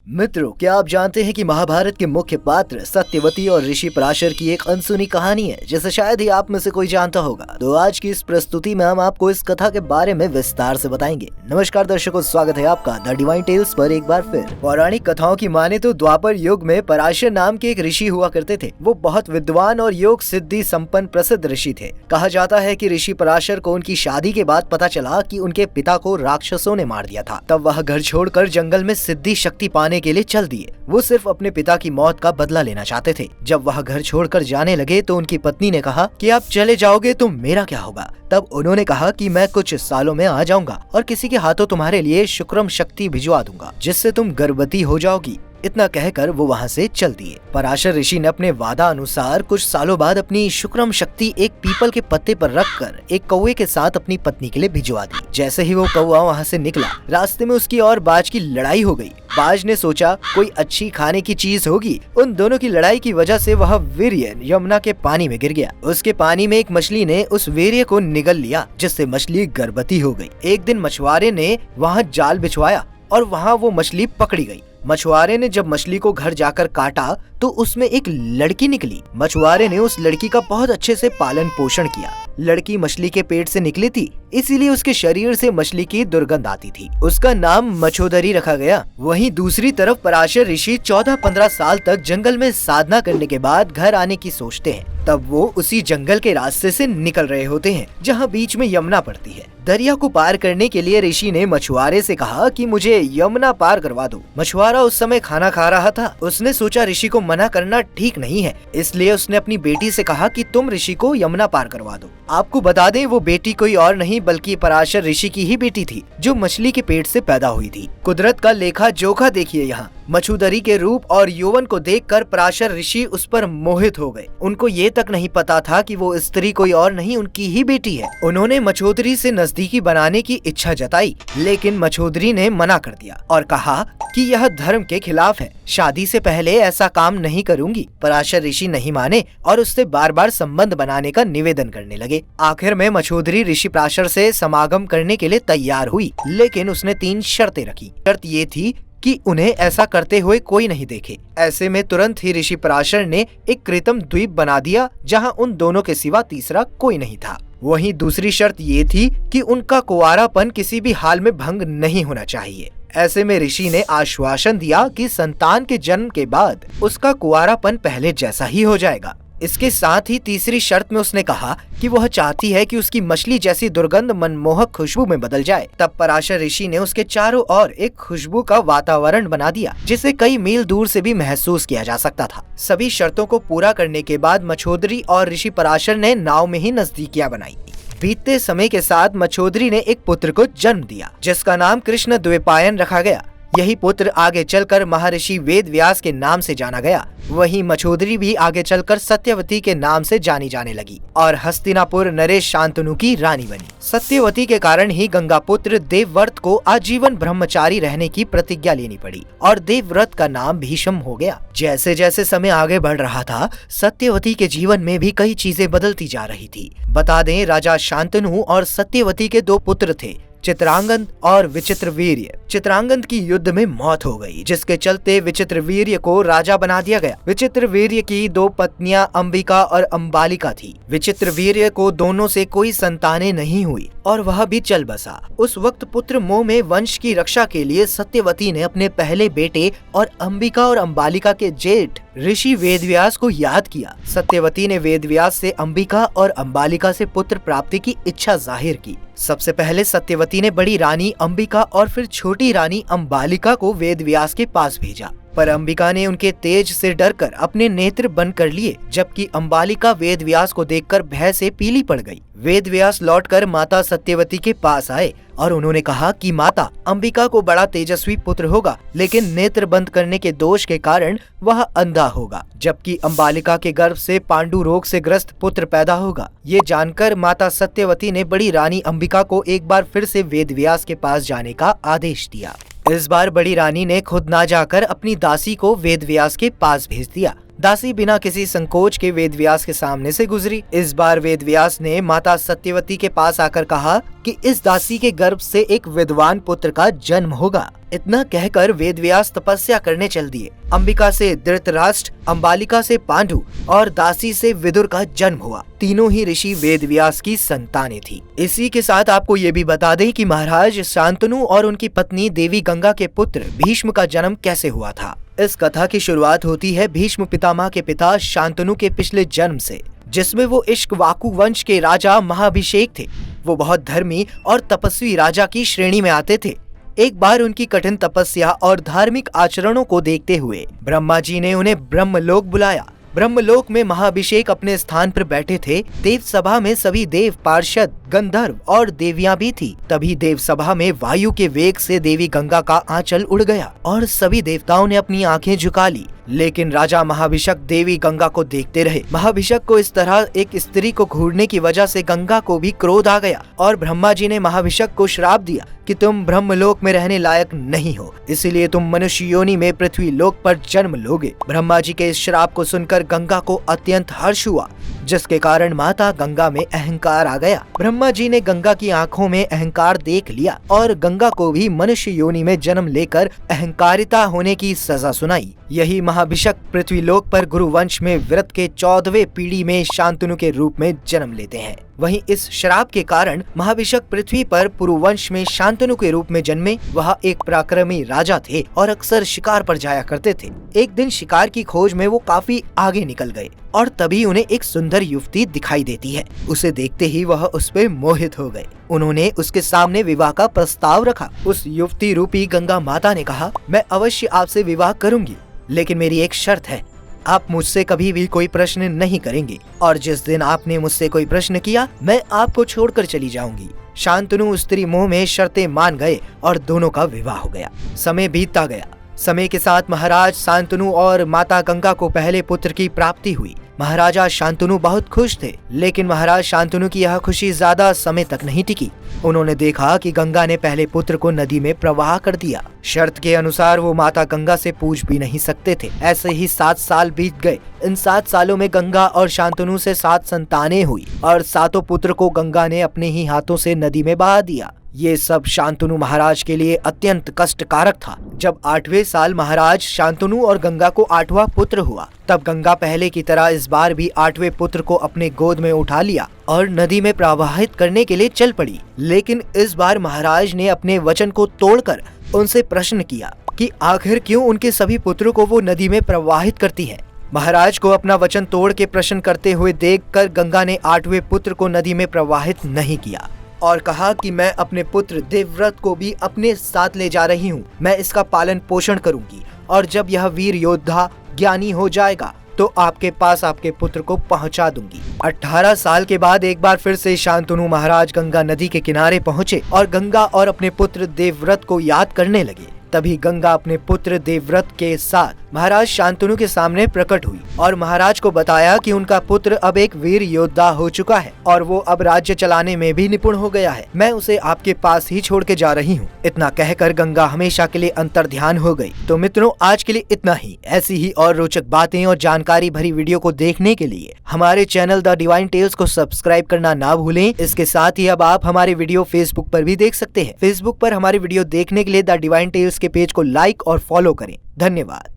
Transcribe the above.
मित्रों, क्या आप जानते हैं कि महाभारत के मुख्य पात्र सत्यवती और ऋषि पराशर की एक अनसुनी कहानी है जिसे शायद ही आप में से कोई जानता होगा। तो आज की इस प्रस्तुति में हम आपको इस कथा के बारे में विस्तार से बताएंगे। नमस्कार दर्शकों, स्वागत है आपका द डिवाइन टेल्स पर एक बार फिर। पौराणिक कथाओं की माने तो द्वापर युग में पराशर नाम के एक ऋषि हुआ करते थे। वो बहुत विद्वान और योग सिद्धि संपन्न प्रसिद्ध ऋषि थे। कहा जाता है कि ऋषि पराशर को उनकी शादी के बाद पता चला कि उनके पिता को राक्षसों ने मार दिया था। तब वह घर छोड़कर जंगल में सिद्धि शक्ति पाने के लिए चल दिए। वो सिर्फ अपने पिता की मौत का बदला लेना चाहते थे। जब वह घर छोड़कर जाने लगे तो उनकी पत्नी ने कहा कि आप चले जाओगे तो मेरा क्या होगा। तब उन्होंने कहा कि मैं कुछ सालों में आ जाऊंगा और किसी के हाथों तुम्हारे लिए शुक्रम शक्ति भिजवा दूंगा जिससे तुम गर्भवती हो जाओगी। इतना कहकर वो वहाँ से चल दिए। पराशर ऋषि ने अपने वादा अनुसार कुछ सालों बाद अपनी शुक्रम शक्ति एक पीपल के पत्ते पर रखकर एक कौवे के साथ अपनी पत्नी के लिए भिजवा दी। जैसे ही वो कौवा वहाँ से निकला, रास्ते में उसकी और बाज की लड़ाई हो गई। बाज ने सोचा कोई अच्छी खाने की चीज होगी। उन दोनों की लड़ाई की वजह से वह वीर्य यमुना के पानी में गिर गया। उसके पानी में एक मछली ने उस वीर्य को निगल लिया जिससे मछली गर्भवती हो गई। एक दिन मछुआरे ने वहाँ जाल बिछवाया और वहाँ वो मछली पकड़ी गई। मछुआरे ने जब मछली को घर जाकर काटा तो उसमें एक लड़की निकली। मछुआरे ने उस लड़की का बहुत अच्छे से पालन पोषण किया। लड़की मछली के पेट से निकली थी, इसीलिए उसके शरीर से मछली की दुर्गंध आती थी। उसका नाम मछोदरी रखा गया। वहीं दूसरी तरफ पराशर ऋषि 14-15 साल तक जंगल में साधना करने के बाद घर आने की सोचते हैं। तब वो उसी जंगल के रास्ते से निकल रहे होते हैं जहाँ बीच में यमुना पड़ती है। दरिया को पार करने के लिए ऋषि ने मछुआरे से कहा कि मुझे यमुना पार करवा दो। मछुआरा उस समय खाना खा रहा था। उसने सोचा ऋषि को मना करना ठीक नहीं है, इसलिए उसने अपनी बेटी से कहा कि तुम ऋषि को यमुना पार करवा दो। आपको बता दें, वो बेटी कोई और नहीं बल्कि पराशर ऋषि की ही बेटी थी जो मछली के पेट से पैदा हुई थी। कुदरत का लेखा जोखा देखिए यहाँ। मछुदरी के रूप और यौवन को देखकर पराशर ऋषि उस पर मोहित हो गए। उनको ये तक नहीं पता था कि वो स्त्री कोई और नहीं उनकी ही बेटी है। उन्होंने मछोदरी से नजदीकी बनाने की इच्छा जताई, लेकिन मछोदरी ने मना कर दिया और कहा कि यह धर्म के खिलाफ है। शादी से पहले ऐसा काम नहीं करूंगी। पराशर ऋषि नहीं माने और उससे बार बार संबंध बनाने का निवेदन करने लगे। आखिर में मछोदरी ऋषि पराशर से समागम करने के लिए तैयार हुई, लेकिन उसने 3 शर्तें रखी। शर्त ये थी कि उन्हें ऐसा करते हुए कोई नहीं देखे। ऐसे में तुरंत ही ऋषि पराशर ने एक कृत्रिम द्वीप बना दिया जहां उन दोनों के सिवा तीसरा कोई नहीं था। वहीं दूसरी शर्त ये थी कि उनका कुंवारापन किसी भी हाल में भंग नहीं होना चाहिए। ऐसे में ऋषि ने आश्वासन दिया कि संतान के जन्म के बाद उसका कुंवारापन पहले जैसा ही हो जाएगा। इसके साथ ही तीसरी शर्त में उसने कहा कि वह चाहती है कि उसकी मछली जैसी दुर्गंध मनमोहक खुशबू में बदल जाए। तब पराशर ऋषि ने उसके चारों ओर एक खुशबू का वातावरण बना दिया जिसे कई मील दूर से भी महसूस किया जा सकता था। सभी शर्तों को पूरा करने के बाद मछोदरी और ऋषि पराशर ने नाव में ही नजदीकियां बनाई। बीतते समय के साथ मछोदरी ने एक पुत्र को जन्म दिया जिसका नाम कृष्ण द्वैपायन रखा गया। यही पुत्र आगे चलकर महर्षि वेद व्यास के नाम से जाना गया। वहीं मछोदरी भी आगे चलकर सत्यवती के नाम से जानी जाने लगी और हस्तिनापुर नरेश शांतनु की रानी बनी। सत्यवती के कारण ही गंगापुत्र देवव्रत को आजीवन ब्रह्मचारी रहने की प्रतिज्ञा लेनी पड़ी और देवव्रत का नाम भीष्म हो गया। जैसे जैसे समय आगे बढ़ रहा था, सत्यवती के जीवन में भी कई चीजें बदलती जा रही थी। बता दें, राजा शांतनु और सत्यवती के 2 पुत्र थे, चित्रांगद और विचित्रवीर्य। चित्रांगद की युद्ध में मौत हो गई, जिसके चलते विचित्रवीर्य को राजा बना दिया गया। विचित्रवीर्य की 2 पत्नियां अंबिका और अंबालिका थी। विचित्रवीर्य को दोनों से कोई संतानें नहीं हुई और वह भी चल बसा। उस वक्त पुत्र मोह में वंश की रक्षा के लिए सत्यवती ने अपने पहले बेटे और अंबिका और अंबालिका के जेठ ऋषि वेदव्यास को याद किया। सत्यवती ने वेदव्यास से अंबिका और अंबालिका से पुत्र प्राप्ति की इच्छा जाहिर की। सबसे पहले सत्यवती ने बड़ी रानी अंबिका और फिर छोटी रानी अंबालिका को वेदव्यास के पास भेजा, पर अंबिका ने उनके तेज से डरकर अपने नेत्र बंद कर लिए, जबकि अंबालिका वेदव्यास को देखकर भय से पीली पड़ गई। वेदव्यास लौटकर माता सत्यवती के पास आए और उन्होंने कहा कि माता, अंबिका को बड़ा तेजस्वी पुत्र होगा, लेकिन नेत्र बंद करने के दोष के कारण वह अंधा होगा, जबकि अंबालिका के गर्भ से पांडु रोग से ग्रस्त पुत्र पैदा होगा। ये जानकर माता सत्यवती ने बड़ी रानी अंबिका को एक बार फिर से वेदव्यास के पास जाने का आदेश दिया। इस बार बड़ी रानी ने खुद ना जाकर अपनी दासी को वेदव्यास के पास भेज दिया। दासी बिना किसी संकोच के वेदव्यास के सामने से गुजरी। इस बार वेदव्यास ने माता सत्यवती के पास आकर कहा कि इस दासी के गर्भ से एक विद्वान पुत्र का जन्म होगा। इतना कहकर वेदव्यास तपस्या करने चल दिए। अंबिका से धृतराष्ट्र, अंबालिका से पांडु और दासी से विदुर का जन्म हुआ। तीनों ही ऋषि वेदव्यास की संतानें थी। इसी के साथ आपको ये भी बता दें कि महाराज शांतनु और उनकी पत्नी देवी गंगा के पुत्र भीष्म का जन्म कैसे हुआ था। इस कथा की शुरुआत होती है भीष्म पितामह के पिता शांतनु के पिछले जन्म से, जिसमें वो इक्ष्वाकु वंश के राजा महाभिषेक थे। वो बहुत धर्मी और तपस्वी राजा की श्रेणी में आते थे। एक बार उनकी कठिन तपस्या और धार्मिक आचरणों को देखते हुए ब्रह्मा जी ने उन्हें ब्रह्मलोक बुलाया। ब्रह्मलोक में महाभिषेक अपने स्थान पर बैठे थे। देव सभा में सभी देव, पार्षद, गंधर्व और देवियां भी थी। तभी देव सभा में वायु के वेग से देवी गंगा का आंचल उड़ गया और सभी देवताओं ने अपनी आंखें झुका ली। लेकिन राजा महाभिषक देवी गंगा को देखते रहे। महाभिषक को इस तरह एक स्त्री को घूरने की वजह से गंगा को भी क्रोध आ गया और ब्रह्मा जी ने महाभिषक को श्राप दिया कि तुम ब्रह्मलोक में रहने लायक नहीं हो, इसीलिए तुम मनुष्य योनि में पृथ्वी लोक पर जन्म लोगे। ब्रह्मा जी के इस श्राप को सुनकर गंगा को अत्यंत हर्ष हुआ, जिसके कारण माता गंगा में अहंकार आ गया। ब्रह्मा जी ने गंगा की आंखों में अहंकार देख लिया और गंगा को भी मनुष्य योनि में जन्म लेकर अहंकारिता होने की सजा सुनाई। यही महाभिषक पृथ्वीलोक पर गुरुवंश में व्रत के 14वें पीढ़ी में शांतनु के रूप में जन्म लेते हैं। वहीं इस श्राप के कारण महाभिषक पृथ्वी पर पुरुवंश में शांतनु के रूप में जन्मे। वह एक पराक्रमी राजा थे और अक्सर शिकार पर जाया करते थे। एक दिन शिकार की खोज में वो काफी आगे निकल गए और तभी उन्हें एक सुंदर युवती दिखाई देती है। उसे देखते ही वह उस पे मोहित हो गए। उन्होंने उसके सामने विवाह का प्रस्ताव रखा। उस युवती रूपी गंगा माता ने कहा, मैं अवश्य आपसे विवाह करूंगी, लेकिन मेरी एक शर्त है, आप मुझसे कभी भी कोई प्रश्न नहीं करेंगे और जिस दिन आपने मुझसे कोई प्रश्न किया मैं आपको छोड़कर चली जाऊंगी। शांतनु स्त्री मोह में शर्तें मान गए और दोनों का विवाह हो गया। समय बीतता गया। समय के साथ महाराज शांतनु और माता गंगा को पहले पुत्र की प्राप्ति हुई। महाराजा शांतनु बहुत खुश थे, लेकिन महाराज शांतनु की यह खुशी ज्यादा समय तक नहीं टिकी। उन्होंने देखा कि गंगा ने पहले पुत्र को नदी में प्रवाह कर दिया। शर्त के अनुसार वो माता गंगा से पूछ भी नहीं सकते थे। ऐसे ही 7 साल बीत गए। इन 7 सालों में गंगा और शांतनु से 7 संतानें हुई और 7 पुत्र को गंगा ने अपने ही हाथों से नदी में बहा दिया। ये सब शांतनु महाराज के लिए अत्यंत कष्टकारक था। जब 8वें साल महाराज शांतनु और गंगा को 8वां पुत्र हुआ, तब गंगा पहले की तरह इस बार भी 8वें पुत्र को अपने गोद में उठा लिया और नदी में प्रवाहित करने के लिए चल पड़ी। लेकिन इस बार महाराज ने अपने वचन को तोड़कर उनसे प्रश्न किया कि आखिर क्यों उनके सभी पुत्रों को वो नदी में प्रवाहित करती है। महाराज को अपना वचन तोड़ के प्रश्न करते हुए देखकर गंगा ने 8वें पुत्र को नदी में प्रवाहित नहीं किया और कहा कि मैं अपने पुत्र देवव्रत को भी अपने साथ ले जा रही हूँ। मैं इसका पालन पोषण करूंगी और जब यह वीर योद्धा ज्ञानी हो जाएगा तो आपके पास आपके पुत्र को पहुंचा दूंगी। 18 साल के बाद एक बार फिर से शांतनु महाराज गंगा नदी के किनारे पहुँचे और गंगा और अपने पुत्र देवव्रत को याद करने लगे। तभी गंगा अपने पुत्र देवव्रत के साथ महाराज शांतनु के सामने प्रकट हुई और महाराज को बताया कि उनका पुत्र अब एक वीर योद्धा हो चुका है और वो अब राज्य चलाने में भी निपुण हो गया है। मैं उसे आपके पास ही छोड़ के जा रही हूँ। इतना कहकर गंगा हमेशा के लिए अंतर्ध्यान हो गई। तो मित्रों, आज के लिए इतना ही। ऐसी ही और रोचक बातें और जानकारी भरी वीडियो को देखने के लिए हमारे चैनल द डिवाइन टेल्स को सब्सक्राइब करना ना भूलें। इसके साथ ही अब आप हमारे वीडियो फेसबुक पर भी देख सकते हैं। फेसबुक पर हमारे वीडियो देखने के लिए द डिवाइन टेल्स के पेज को लाइक और फॉलो करें। धन्यवाद।